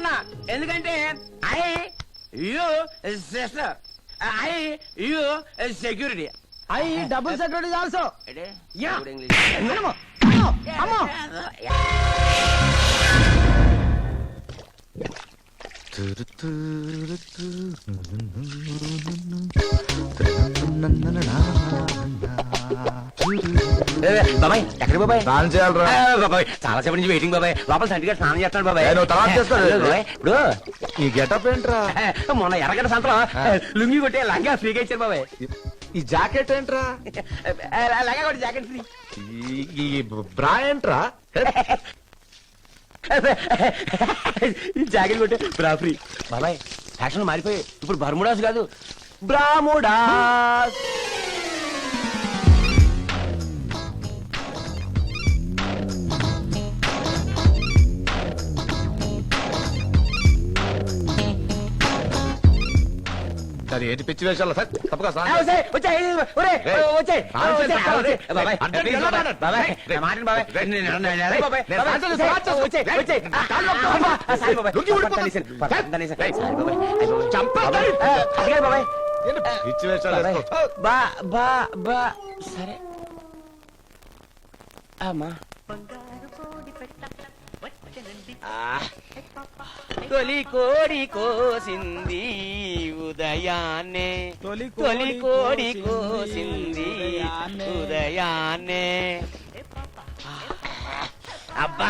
చెప్తున్నా ఎందుకంటే I you sister I you security I double security also. Yeah. అమ్మో అమ్మో. బాబాయ్ ఎక్కడ బాబాయ్? స్నానం చేయాలరా బాబాయ్ చాలా సేపటి నుంచి వెయిటింగ్ బాబాయ్. లోపల సంటిగా స్నానం చేస్తాడు బాబాయ్. నువ్వు తర్వాత చేస్తావు. బాబాయ్ ఇప్పుడు ఈ గెటప్ ఏంట్రా? మొన్న ఎర్రగడ్డ సంతలో లుంగి కొట్టే లంగా ఫ్రీగా ఇచ్చారు బాబాయ్. ఈ జాకెట్ ఏంట్రా? లంగా కొట్టి జాకెట్ ఫ్రీ. ఈ బ్రా ఏంట్రా? జాకెట్ కొట్టే బ్రా ఫ్రీ. బాబాయ్ ఫ్యాషన్ మారిపోయి ఇప్పుడు బర్ముడాస్ కాదు బ్రాముడాస్. సరే ఏంటి పిచ్చి వేషాలు సార్ తప్పగా పిచ్చి వేషాలు సరే అమ్మా. తొలి కోడి కోసింది ఉదయాన్నే, తొలి కోడి కోసింది ఉదయాన్నే. అబ్బా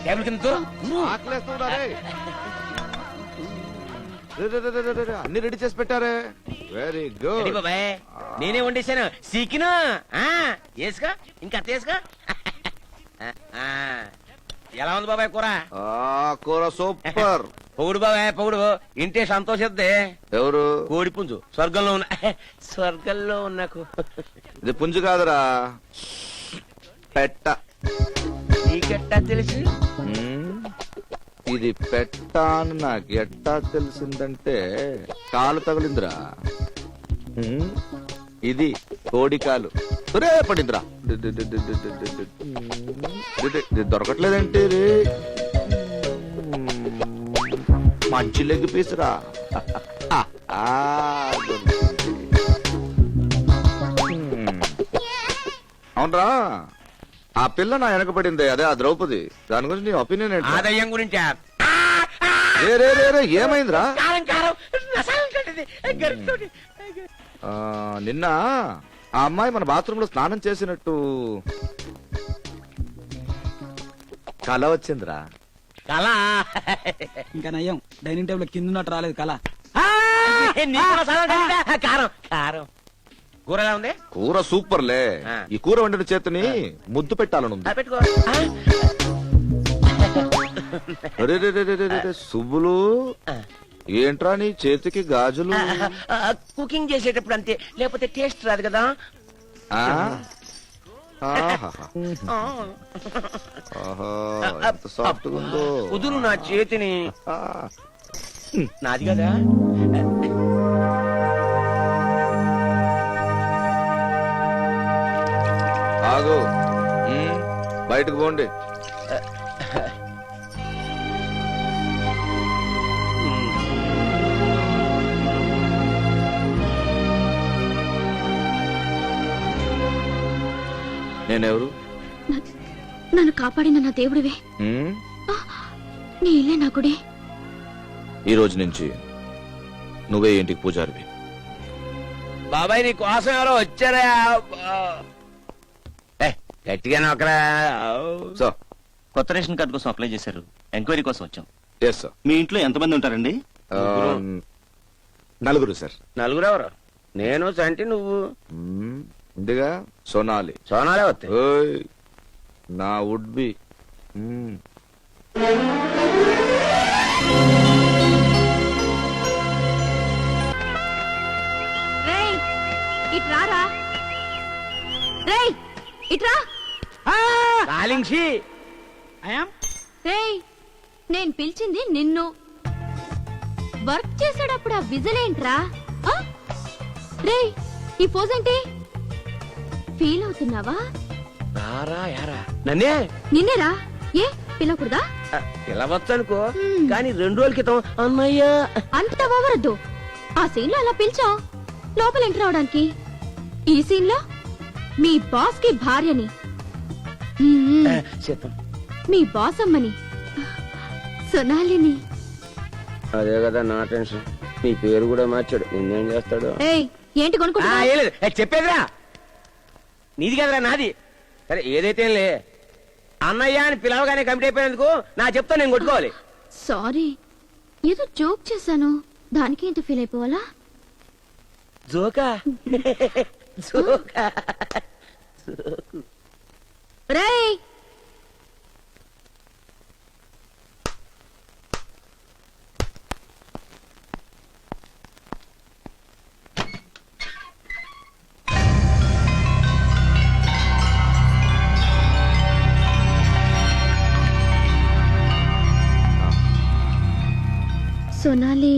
టేబుల్ కింద అన్ని రెడీ చేసి పెట్టారే. వెరీ గుడ్ బాబాయ్. నేనే వండేశాను సీకిను. వేసుకో ఇంకా వేసుకో. ఎలా ఉంది బాబాయ్ కూర? కూర సూపర్. పొగుడు బాబాయ్ పొగుడు. ఇంటే సంతోషిద్దే. ఎవరు? కోడి పుంజు. స్వర్గంలో ఉన్న స్వర్గంలో ఉన్నకు. ఇది పుంజు కాదురా పెట్ట. నీకెట్టా తెలుసు? ఇది పెట్ట అని నాకు ఎట్టా తెలిసిందంటే కాలు తగిలిందిరా. ఇది కోడి కాలు పడిందిరా. దొరకట్లేదంటే మంచి లెగ్ పీసురా. అవునరా ఆ పిల్ల నా వెనకపడింది అదే ఆ ద్రౌపది. దాని గురించి నీ ఒపీనియన్ ఏంటి? ఆదాయం గురించి ఏమైందిరా? నిన్న ఆ అమ్మాయి మన బాత్రూమ్ లో స్నానం చేసినట్టు కళ వచ్చిందిరా. కళ ఇంకా నయ్యం డైనింగ్ టేబుల్ కింద ఉన్నట్టు రాలేదు కళ. కారం కారం. కూర ఎలా ఉంది? కూర సూపర్లే. ఈ కూర వండిన చేతిని ముద్దు పెట్టాలను. పెట్టుకో. సుబ్బులు ఏంట్రా నీ చేతికి గాజులు? కుకింగ్ చేసేటప్పుడు అంతే, లేకపోతే టేస్ట్ రాదు కదా. సాఫ్ట్ ఉందో. కుదురు నా చేతిని. నాది కదా. ఆగు బయటకు పోండి. నేనెవరు? నన్ను కాపాడిన నా దేవుడివే. నీ ఇల్లే నా గుడి. ఈ రోజు నుంచి నువ్వే ఇంటికి పూజారివి. బాబాయ్ నీ కోసం ఎవరో వచ్చారా? గట్టిగా నొక్కరా. కొత్త రేషన్ కార్డు కోసం అప్లై చేశారు. ఎంక్వైరీ కోసం వచ్చాం. Yes sir. మీ ఇంట్లో ఎంతమంది ఉంటారండి? నలుగురు సార్. నలుగురు ఎవరు? నేను సంటి నువ్వు. ఇందిగా సోనాలి. సోనాలే వస్తాయి. నా వుడ్ బి. ఇట్రారా రేయ్ ఇట్రా. కాలింగ్షి. రేయ్ నేను పిలిచింది నిన్ను. వర్క్ చేసేటప్పుడు ఆ విజలేంట్రా? రేయ్ ఈ పోజ్ ఏంటి? ఫీల్ అవుతున్నావా? రారా యారా నన్నే నిన్నేరా ఏ పిలవకూడదా పిలవచ్చు అనుకో కానీ 2 రోజుల క్రితం అన్నయ్యా అంత ఓవరద్దు. ఆ సీన్ లో అలా పిలిచాం లోపల ఎంటర్ అవడానికి. ఈ సీన్ లో మీ బాస్ కి భార్యని, చెప్పం మీ బాస్ అమ్మని, సొనాలిని. అదే కదా నా టెన్షన్. నీ పేరు కూడా మార్చాడు, నిన్నేం చేస్తాడు? ఏయ్ ఏంటి కొనుక్కుంటా? చెప్పేదిరా, నీది కదరా నాది. సరే ఏదైతే లే, అన్నయ్య అని పిలవగానే కమిటీ అయిపోయినందుకు నా చెప్తా నేను కొట్టుకోవాలి. సారీ, ఏదో జోక్ చేశాను, దానికి ఇంత ఫీల్ అయిపోవాలా? జోకా జోకా రేయ్ సోనాలి,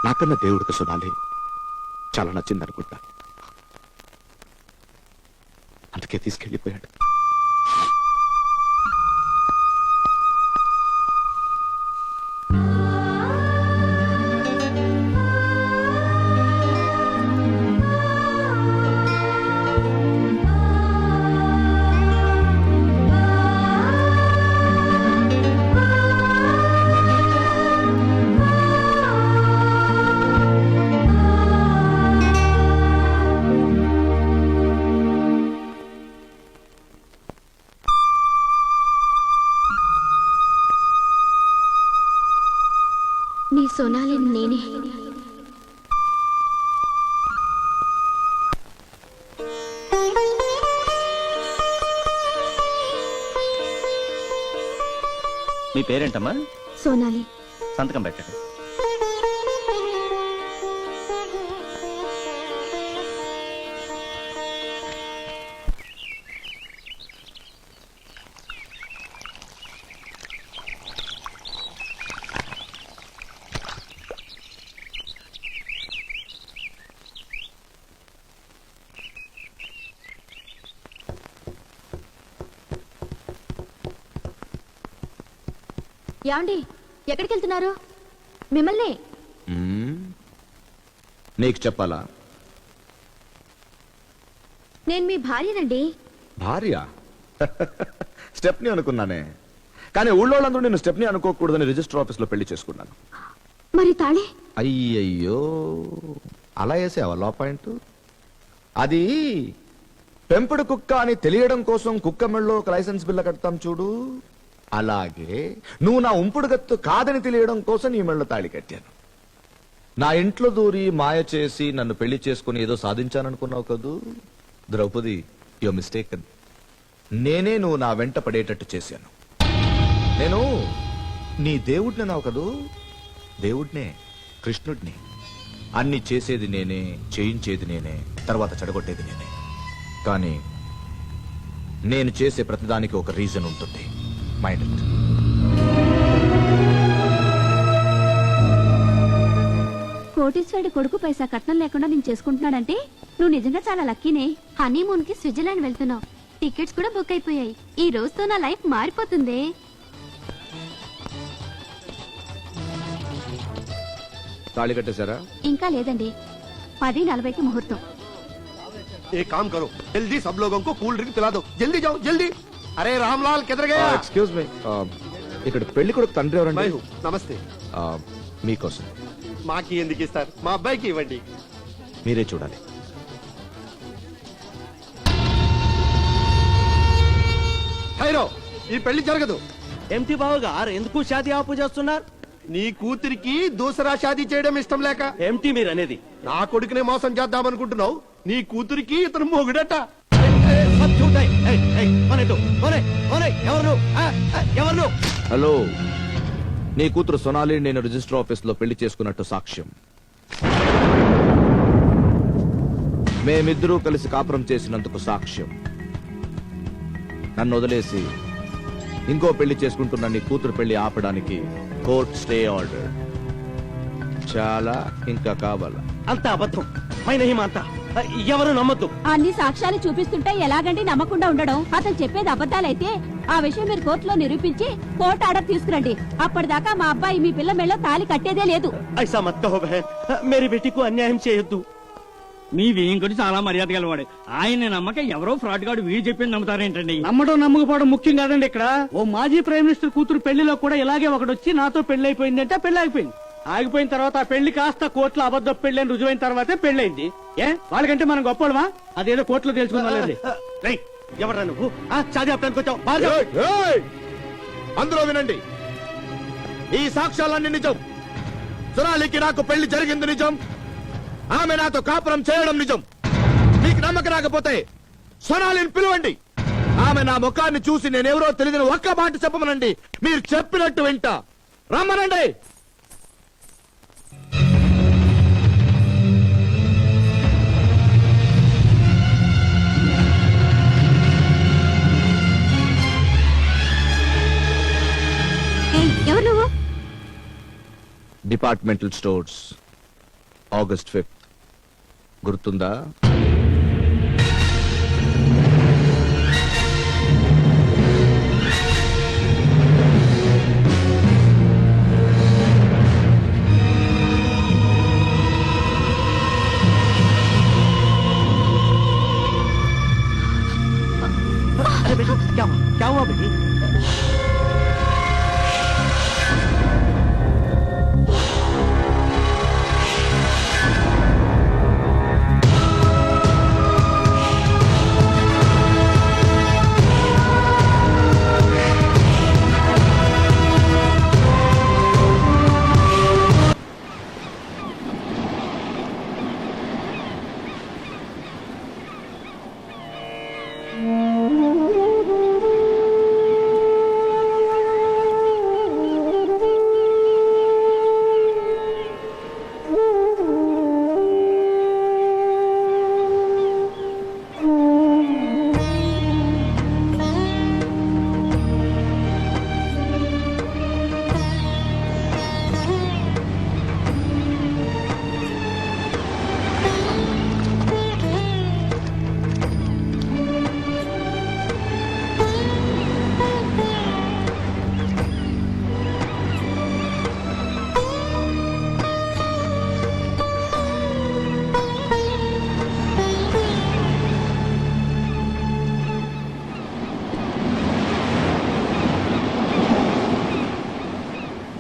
నాకన్నా దేవుడికి సొనాలి చాలా నచ్చింది అనుకుంటా, అందుకే తీసుకెళ్లిపోయాడు. నీ సోనాలి నేనే. మీ పేరేంటమ్మా? సోనాలి. సంతకం పెట్టండి. యాండి ఎక్కడికి వెళ్తున్నారు? మిమ్మల్ని. నీకు చెప్పాలా? నేను మీ భార్యనండి. భార్య? స్టెప్ని అనుకున్నానే, కానీ ఊళ్ళో వాళ్ళందరూ నేను స్టెప్ని అనుకోకూడదని రిజిస్టర్ ఆఫీస్ లో పెళ్లి చేసుకున్నాను. మరి తాళి? అయ్యయ్యో, అలా వేసావా లా పాయింట్? అది పెంపుడు కుక్క అని తెలియడం కోసం కుక్క మెళ్ళలో ఒక లైసెన్స్ బిల్ల కడతాం చూడు, అలాగే నువ్వు నా ఉంపుడు గత్తు కాదని తెలియడం కోసం నీ మెళ్ళ తాళి కట్టాను. నా ఇంట్లో దూరి మాయ చేసి నన్ను పెళ్లి చేసుకుని ఏదో సాధించాననుకున్నావు కదూ ద్రౌపది, యు మిస్టేకన్. నేనే నువ్వు నా వెంట పడేటట్టు చేశాను. నేను నీ దేవుడిని నావు కదూ, దేవుడినే, కృష్ణుడిని. అన్ని చేసేది నేనే, చేయించేది నేనే, తర్వాత చెడగొట్టేది నేనే. కానీ నేను చేసే ప్రతిదానికి ఒక రీజన్ ఉంటుంది. Mind it. కోటీశ్వరుడి కొడుకు పైసా కట్నం లేకుండా నేను చేసుకుంటున్నాడంటే నువ్వు నిజంగా చాలా లక్కీనే. హనీమూన్ కి స్విట్జర్లాండ్ వెళ్తున్నావు, టికెట్స్ కూడా బుక్ అయిపోయాయి. ఈ రోజుతో నా లైఫ్ మారిపోతుంది. తాళి కట్టేశారా? ఇంకా లేదండి, 10:40కి ముహూర్తం. एक काम करो, जल्दी सब लोगों को कूल ड्रिंक पिला दो. जल्दी जाओ जल्दी. अरे रामलाल किधर गया? ఎక్స్క్యూజ్ మీ, ఇక్కడ పెళ్లి కొడుకు తండ్రి मैं ఎవరండి? हूँ. नमस्ते. మీకోసం. మాకి ఎందుకు ఇస్తారు, మా అబ్బాయికి ఇవ్వండి. మీరే చూడాలి. హైరో, ఈ పెళ్లి జరగదు. ఎంటి బావ గారు ఎందుకు షాదీ ఆపు చేస్తున్నారు? నీ కూతురికి దూసరా షాదీ చేయడం ఇష్టం లేక. ఏమిటి మీరు అనేది? నా కొడుకునే మోసం చేద్దాం అనుకుంటున్నావు. నీ కూతురికి ఇతను మొగుడట. ఎవరు? హలో, నీ కూతురు సొనాలి నేను రిజిస్టర్ ఆఫీస్ లో పెళ్లి చేసుకున్నట్టు సాక్ష్యం. మేమిద్దరూ కలిసి కాపురం చేసినందుకు సాక్ష్యం. నన్ను వదిలేసి ఇంకో పెళ్లి చేసుకుంటున్న నీ కూతురు పెళ్లి ఆపడానికి కోర్ట్ స్టే ఆర్డర్. చాలా ఇంకా కావాలా? అంత అబద్ధం. మై నహీ మాంతా ఎవరు నమ్మద్దు. అన్ని సాక్ష్యాలు చూపిస్తుంటే ఎలాగండి నమ్మకుండా ఉండడం? అతను చెప్పేది అబద్ధాలైతే ఆ విషయం మీరు కోర్టులో నిరూపించి కోర్టు ఆర్డర్ తీసుకురండి. అప్పటిదాకా మా అబ్బాయి మీ పిల్ల మెళ్ళ తాళి కట్టేదే లేదు. ఐసా మత్ కహో బహన్, మేరీ బేటీకు అన్యాయం చేయొద్దు. మీ వేయింకుడు చాలా మర్యాద గలవాడు. ఆయన నమ్మక ఎవరో ఫ్రాడ్ గాడు వీడు చెప్పింది నమ్ముతారేంటండి? నమ్మడం నమ్మకపోవడం ముఖ్యం కాదండి. ఇక్కడ ఓ మాజీ ప్రైమ్ మినిస్టర్ కూతురు పెళ్లిలో కూడా ఇలాగే ఒకడు వచ్చి నాతో పెళ్లి అయిపోయింది అంటే పెళ్లి అయిపోయింది. ఆగిపోయిన తర్వాత ఆ పెళ్లి కాస్త కోర్టులో అబద్ధ పెళ్లి అని రుజువైన తర్వాతే పెళ్లైంది. వాళ్ళకంటే మనం గొప్పడమా? అదేదో కోర్టులో తెలుసుకుందాం. ఎవరా నువ్వు? షాదీ ఆపడానికి వచ్చావు? అందరూ వినండి, ఈ సాక్ష్యాలన్నీ నిజం. సునాలికి నాకు పెళ్లి జరిగింది నిజం. ఆమె నాతో కాపురం చేయడం నిజం. మీకు నమ్మకం రాకపోతే సొనాలిని పిలవండి. ఆమె నా ముఖాన్ని చూసి నేనెవరో తెలియని ఒక్క మాట చెప్పమనండి. మీరు చెప్పినట్టు వింటా. రమ్మనండి. ఎవరు నువ్వు? డిపార్ట్మెంటల్ స్టోర్స్, ఆగస్ట్ 5th గుర్తుందా? क्या हुआ बेटी?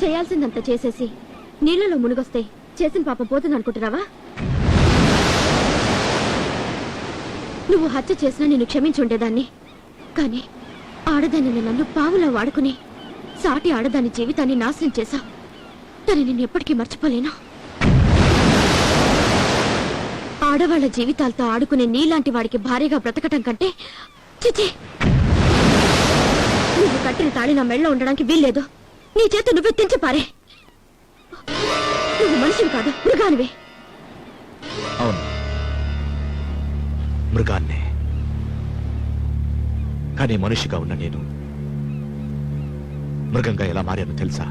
చేయాల్సిందంత చేసేసి నీళ్లలో మునిగొస్తే చేసిన పాపం పోతుంది అనుకుంటున్నావా? నువ్వు హత్య చేసినా నేను క్షమించి ఉండేదాన్ని. కానీ ఆడదాన్ని నన్ను పావులా వాడుకుని సాటి ఆడదాని జీవితాన్ని నాశనం చేశావు. దాన్ని నేను ఎప్పటికీ మర్చిపోలేను. ఆడవాళ్ల జీవితాలతో ఆడుకునే నీలాంటి వాడికి భార్యగా బ్రతకటం కంటే చిచి, నువ్వు కట్టిన తాళి నా మెళ్ళలో ఉండడానికి వీల్లేదు. నీ చేత నువ్వే తెంచి పారే. నువ్వు మనిషివి కాదు, మృగానివే. అవును, మృగాన్నే. కానీ మనిషిగా ఉన్న నేను మృగంగా ఎలా మారాను తెలుసా?